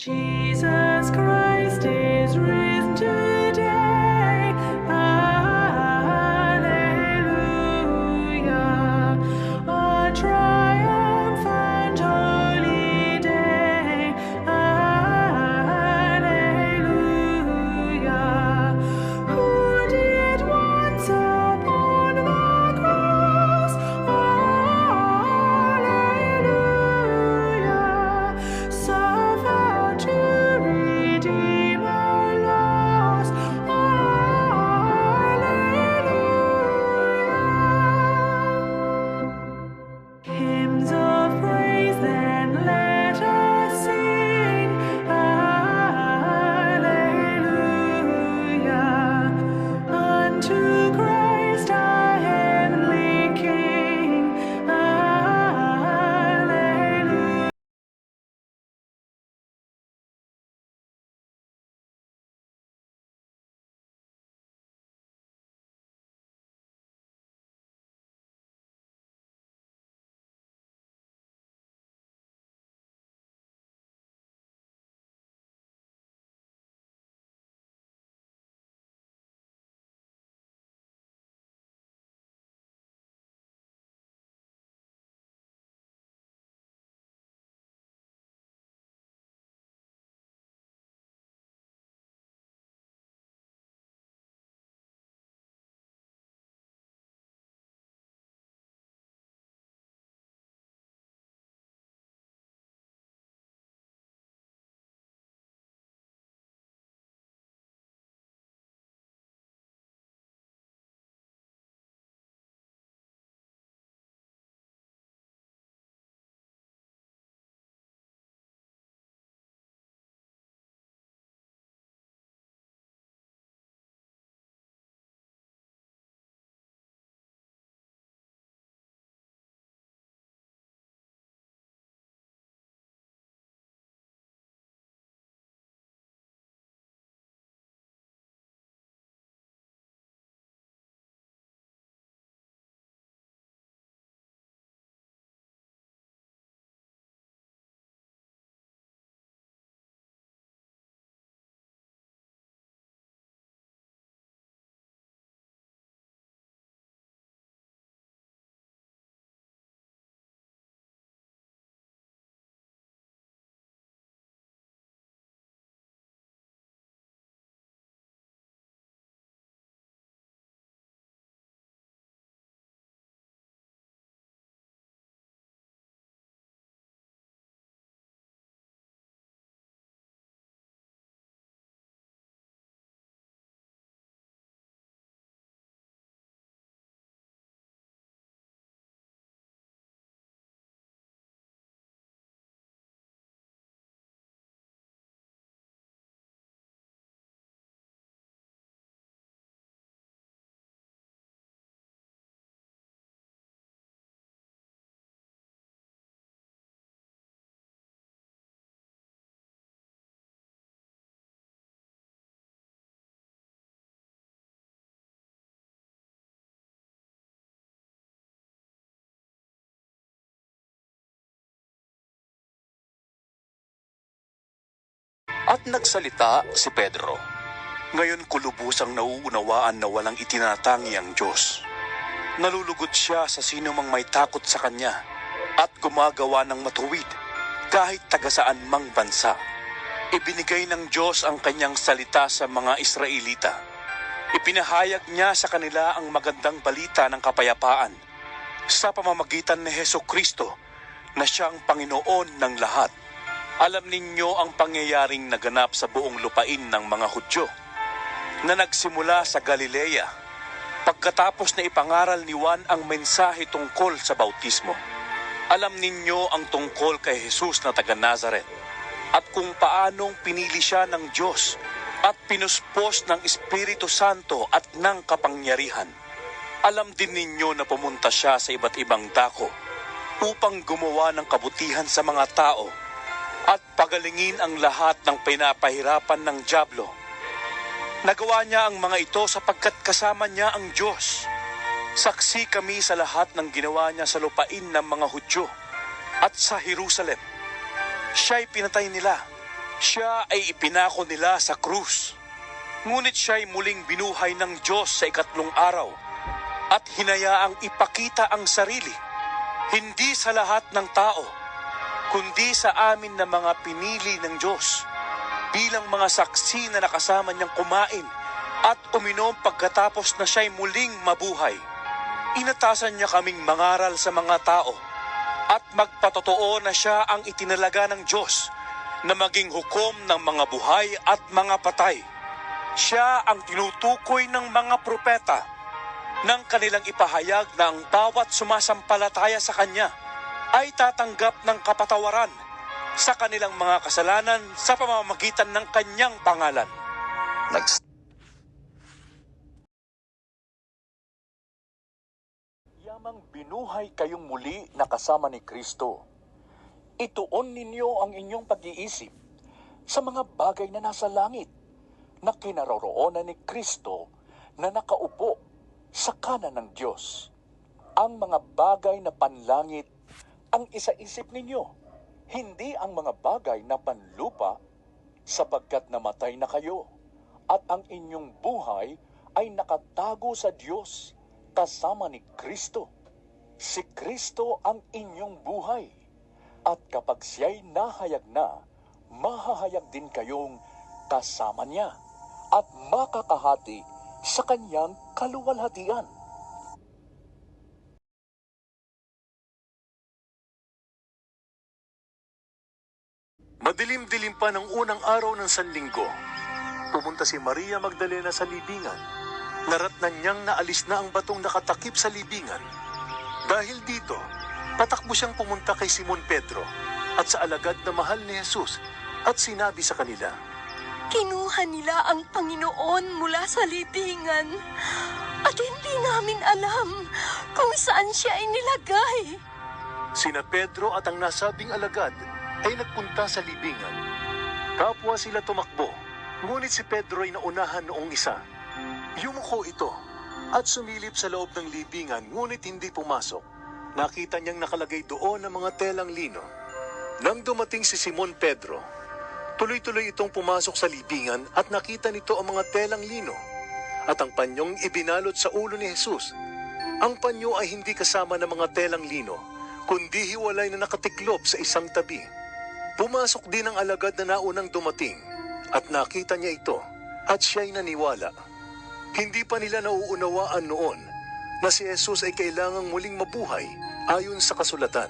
Jesus Christ is risen today. Alleluia. A triumphant holy day. Alleluia. Who did once upon the cross. Alleluia. Suffer to redeem our loss. Alleluia. Hymns of praise then let us sing. Alleluia. Unto Christ our heavenly King. Alleluia. At nagsalita si Pedro. Ngayon ko lubusang nauunawaan na walang itinatangi ang Diyos. Nalulugod siya sa sino mang may takot sa Kanya at gumagawa ng matuwid kahit tagasaan mang bansa. Ibinigay ng Diyos ang Kanyang salita sa mga Israelita. Ipinahayag niya sa kanila ang magandang balita ng kapayapaan sa pamamagitan ni Hesukristo na siyang Panginoon ng lahat. Alam ninyo ang pangyayaring naganap sa buong lupain ng mga Hudyo na nagsimula sa Galilea pagkatapos na ipangaral ni Juan ang mensahe tungkol sa bautismo. Alam ninyo ang tungkol kay Jesus na taga Nazaret at kung paanong pinili siya ng Diyos at pinuspos ng Espiritu Santo at ng kapangyarihan. Alam din ninyo na pumunta siya sa iba't ibang dako upang gumawa ng kabutihan sa mga tao at pagalingin ang lahat ng pinapahirapan ng dyablo. Nagawa niya ang mga ito sapagkat kasama niya ang Diyos. Saksi kami sa lahat ng ginawa niya sa lupain ng mga Hudyo at sa Jerusalem. Siya'y pinatay nila Siya ay ipinako nila sa krus. Ngunit siya ay muling binuhay ng Diyos sa ikatlong araw at hinayaang ipakita ang sarili, hindi sa lahat ng tao, kundi sa amin na mga pinili ng Diyos, bilang mga saksi na nakasama niyang kumain at uminom pagkatapos na siya'y muling mabuhay. Inatasan niya kaming mangaral sa mga tao at magpatotoo na siya ang itinalaga ng Diyos na maging hukom ng mga buhay at mga patay. Siya ang tinutukoy ng mga propeta nang kanilang ipahayag na ang bawat sumasampalataya sa Kanya ay tatanggap ng kapatawaran sa kanilang mga kasalanan sa pamamagitan ng Kanyang pangalan. Yamang binuhay kayong muli na kasama ni Kristo, ituon ninyo ang inyong pag-iisip sa mga bagay na nasa langit na kinaroroonan ni Kristo na nakaupo sa kanan ng Diyos. Ang mga bagay na panlangit ang isaisip ninyo, hindi ang mga bagay na panlupa, sapagkat namatay na kayo at ang inyong buhay ay nakatago sa Diyos kasama ni Kristo. Si Kristo ang inyong buhay, at kapag siya'y nahayag na, mahahayag din kayong kasama niya at makakahati sa kanyang kaluwalhatian. Madilim-dilim pa ng unang araw ng Sanlinggo, pumunta si Maria Magdalena sa libingan. Naratnan niyang naalis na ang batong nakatakip sa libingan. Dahil dito, patakbo siyang pumunta kay Simon Pedro at sa alagad na mahal ni Jesus at sinabi sa kanila, Kinuha nila ang Panginoon mula sa libingan at hindi namin alam kung saan siya inilagay. Sina Pedro at ang nasabing alagad ay nagpunta sa libingan. Kapwa sila tumakbo, ngunit si Pedro ay naunahan noong isa. Yumuko ito at sumilip sa loob ng libingan, ngunit hindi pumasok. Nakita niyang nakalagay doon ang mga telang lino. Nang dumating si Simon Pedro, tuloy-tuloy itong pumasok sa libingan at nakita nito ang mga telang lino at ang panyong ibinalot sa ulo ni Jesus. Ang panyo ay hindi kasama ng mga telang lino, kundi hiwalay na nakatiklop sa isang tabi. Pumasok din ang alagad na naunang dumating at nakita niya ito at siya'y naniwala. Hindi pa nila nauunawaan noon na si Jesus ay kailangang muling mabuhay ayon sa kasulatan.